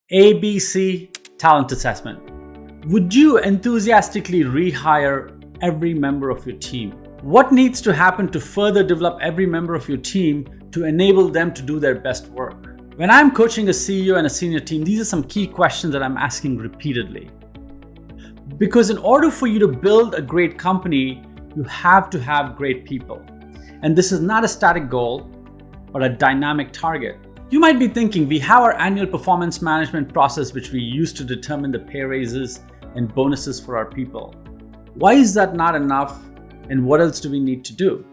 ABC talent assessment. Would you enthusiastically rehire every member of your team? What needs to happen to further develop every member of your team to enable them to do their best work? When I'm coaching a CEO and a senior team, these are some key questions that I'm asking repeatedly. Because in order for you to build a great company, you have to have great people. And this is not a static goal, but a dynamic target. You might be thinking, we have our annual performance management process which we use to determine the pay raises and bonuses for our people. Why is that not enough, and what else do we need to do?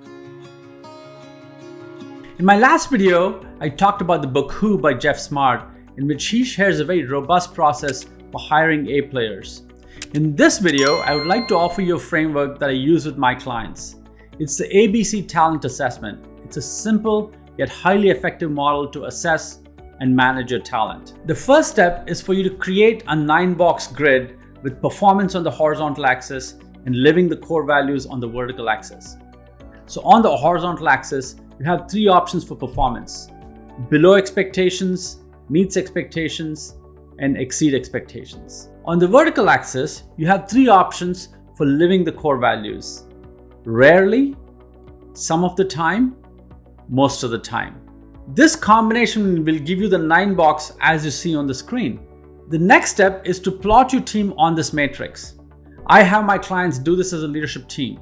In my last video, I talked about the book Who by Jeff Smart, in which he shares a very robust process for hiring A players. In this video, I would like to offer you a framework that I use with my clients. It's the ABC talent assessment. It's a simple yet highly effective model to assess and manage your talent. The first step is for you to create a 9-box grid with performance on the horizontal axis and living the core values on the vertical axis. So on the horizontal axis, you have 3 options for performance: below expectations, meets expectations, and exceed expectations. On the vertical axis, you have 3 options for living the core values: rarely, some of the time, most of the time. This combination will give you the 9-box as you see on the screen. The next step is to plot your team on this matrix. I have my clients do this as a leadership team.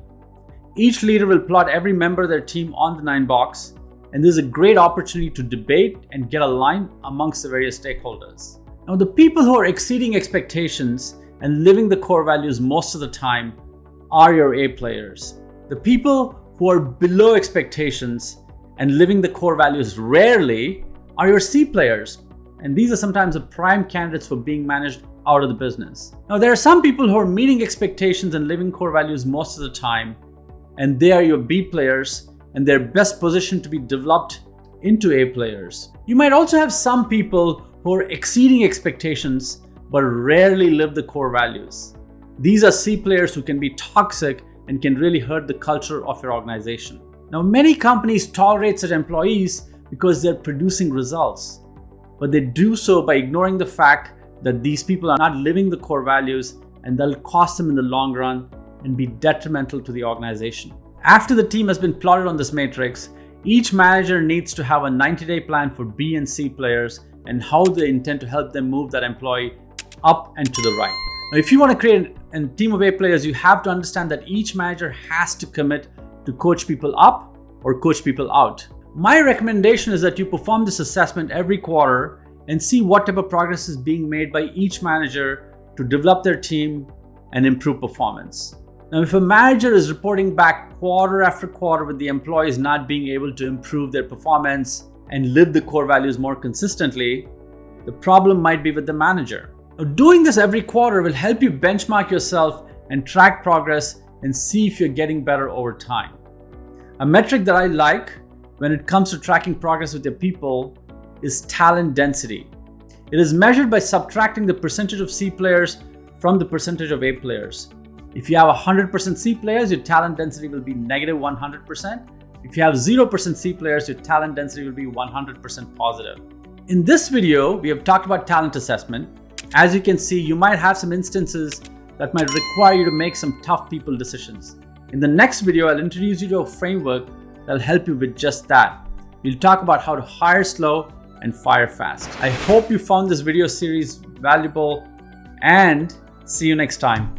Each leader will plot every member of their team on the 9-box, and this is a great opportunity to debate and get aligned amongst the various stakeholders. Now, the people who are exceeding expectations and living the core values most of the time are your A players. The people who are below expectations and living the core values rarely are your C players. And these are sometimes the prime candidates for being managed out of the business. Now, there are some people who are meeting expectations and living core values most of the time, and they are your B players, and they're best positioned to be developed into A players. You might also have some people who are exceeding expectations but rarely live the core values. These are C players who can be toxic and can really hurt the culture of your organization. Now, many companies tolerate such employees because they're producing results, but they do so by ignoring the fact that these people are not living the core values, and they'll cost them in the long run and be detrimental to the organization. After the team has been plotted on this matrix, each manager needs to have a 90-day plan for B and C players and how they intend to help them move that employee up and to the right. Now, if you want to create a team of A players, you have to understand that each manager has to commit to coach people up or coach people out. My recommendation is that you perform this assessment every quarter and see what type of progress is being made by each manager to develop their team and improve performance. Now, if a manager is reporting back quarter after quarter with the employees not being able to improve their performance and live the core values more consistently, the problem might be with the manager. Now, doing this every quarter will help you benchmark yourself and track progress and see if you're getting better over time. A metric that I like when it comes to tracking progress with your people is talent density. It is measured by subtracting the percentage of C players from the percentage of A players. If you have 100% C players, your talent density will be negative 100%. If you have 0% C players, your talent density will be 100% positive. In this video, we have talked about talent assessment. As you can see, you might have some instances that might require you to make some tough people decisions. In the next video, I'll introduce you to a framework that'll help you with just that. We'll talk about how to hire slow and fire fast. I hope you found this video series valuable, and see you next time.